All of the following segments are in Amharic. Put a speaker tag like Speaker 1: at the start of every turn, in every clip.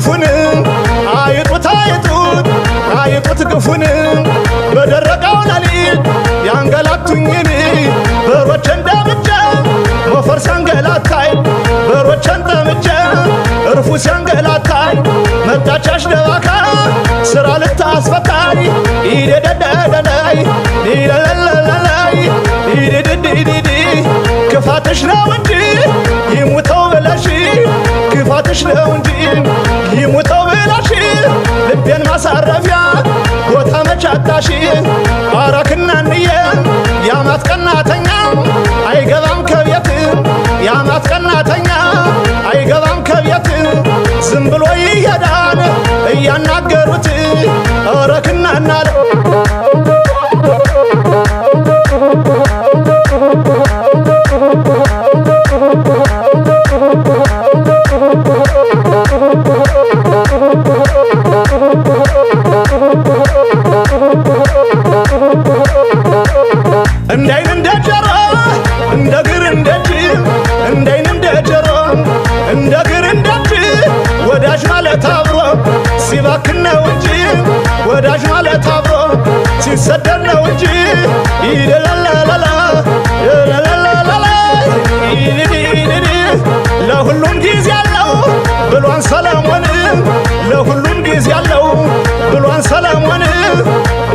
Speaker 1: ግፉን አይጡት አይጡት አይጡት ግፉን በደረቀው ሌሊት ያንገላቱኝን በሮች እንደምጀ ሞፈር ሲያንገላታይ በሮች እንደምጀ እርፉ ሲያንገላታይ መጣቻሽ ደባካ ስራ ልታስፈታይ ይደደደደይ ይለለለለይ ይደደደደዲ ክፋትሽ ነው እንጂ ይሙተው ብለሽ ክፋትሽ ነው እንጂ ይሙተው ብለሽ ልቤን ማሳረፊያ ቦታ መቻታሽ አራክናንየ ያማት ቀናተኛ አይገባም ከቤት ያማት ቀናተኛ አይገባም ከቤት ዝም ብሎ ይሄዳል እያናገሩት አራክናናለ እንዳይን እንደጀሮ እንደግር እንደጅ እንዳይን እንደጀሮ እንደግር እንደጅ ወዳጅ ማለት አብሮ ሲባክን ነው እንጂ ወዳጅ ማለት አብሮ ሲሰደድ ነው እንጂ ይለለለለላ ይለለለለላ ይልልልል ለሁሉም ጊዜ ያለው ብሏን ሰለሞን ለሁሉም ጊዜ ያለው ብሏን ሰለሞን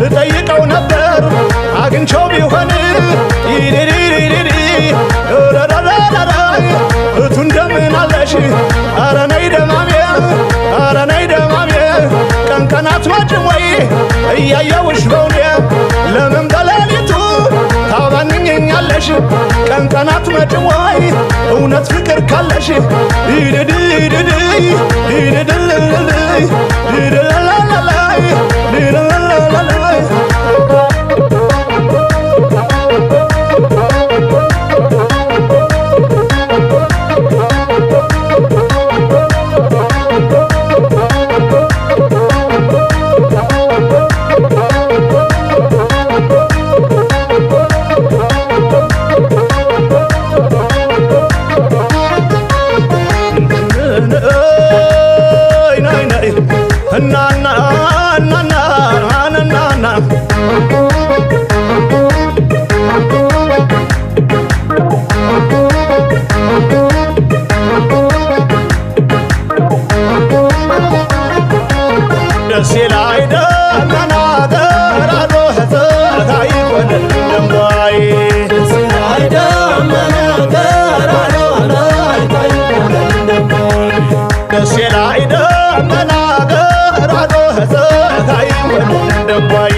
Speaker 1: ልጠይቀው ነበር አግኝቸው ቢሆን ይልልልል ረረረረረይ እቱ እንደምን አለሽ ኧረ ነይ ደማሜ ኧረ ነይ ደማሜ ቀንቀናት ማጭም ወይ እያየውሽ በውኔ ለምን በሌሊቱ ታባንኘኛለሽ ቀንቀናት መጭም ወይ እውነት ፍቅር ካለሽ ይድድድድይ ይድድልልልይ ይድልልልልይ ይድልልልልይ እናና እናና እናና ደስ ላይ ደመና ገራዶ ህዘታይ ወደል ደምባይ ደስ ላይ ደመና ገራዶ ላይ ወደል ደምባይ ደስ ላይ ደመና ገራዶ ህዘታይ ወደል ደምባይ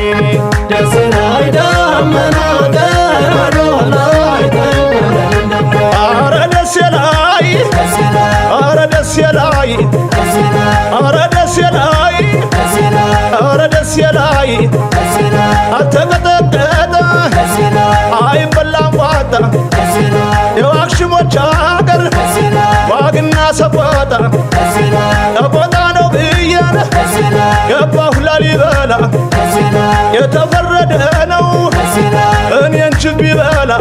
Speaker 1: ደስ ላይ ደመና ገራዶ ላይ ወደል ደምባይ አረ ደስ ላይ አረ ደስ ላይ አረ ደስ ላይ አረ ደስ ላይ አተቀጠቀጠ አይበላም ዋጣ የዋክሽሞች አገር ዋግና ሰቆጣ ሰቆጣ ነው ብዬን ገባሁ ላሊበላ የተፈረደ ነው እኔን ችብ ይበላ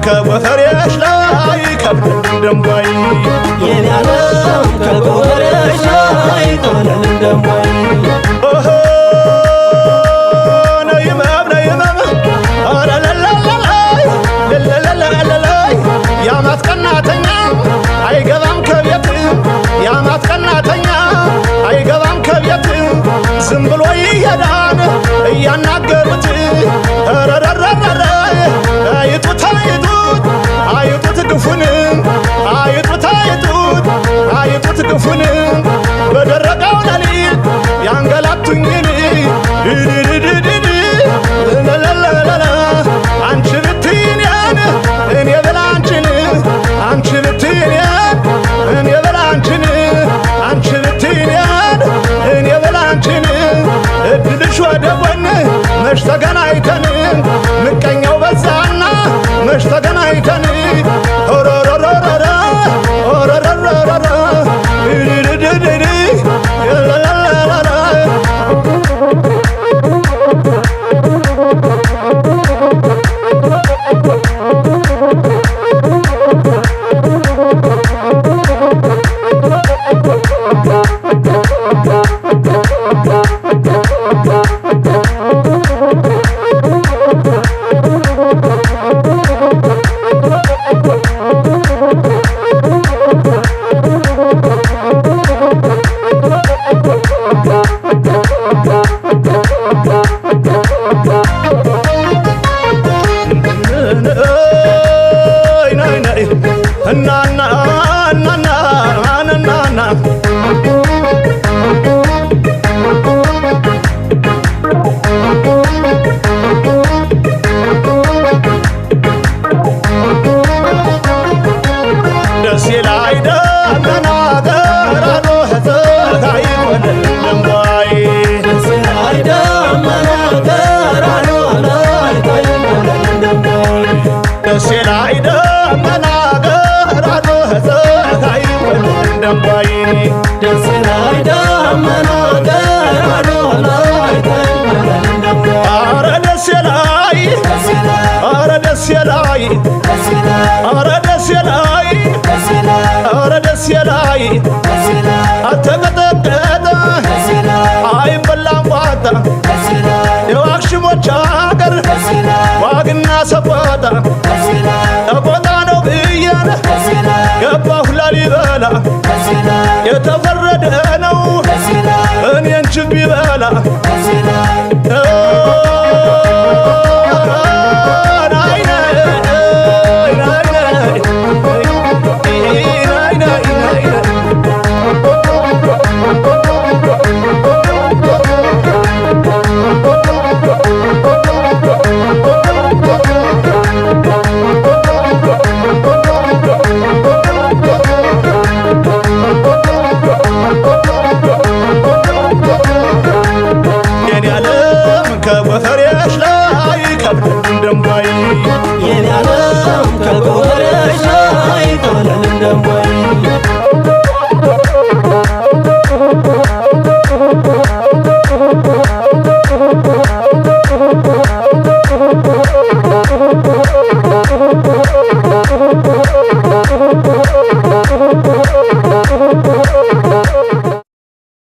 Speaker 1: ከጎፈሬሽ ላይ ከብደን ደምባይ የኔ ዓለም ከጎፈሬሽ ላይ ከብደን ደምባይ ነይመም አረለለለላይ ለለለለላይ ያማት ቀናተኛ አይገባም ከቤት ያማት ቀናተኛ ደሴ ላይ ደመና ገራዶ ፀሐይ ሆነን ደንቧይ
Speaker 2: ደሴ ላይ ደመና ገራዶ
Speaker 1: ደሴ ላይ ደመና ገራዶ ፀሐይ ሆነን ደንቧይ
Speaker 2: ደሴ ላይ ደመና ገራዶ
Speaker 1: አረ ደሴ ላይ አረ ደሴ ላይ አረ ደሴ ላይ አረ ደሴ ላይ አተቀጠቀጠ አይበላም ቋጣ የዋክሽሞች አገር ዋግና ሰቆጣ ሰቆጣ ነው ብዬን ገባሁ ላሊበላ የተፈረደ ነው እኔን ችብ ይበላ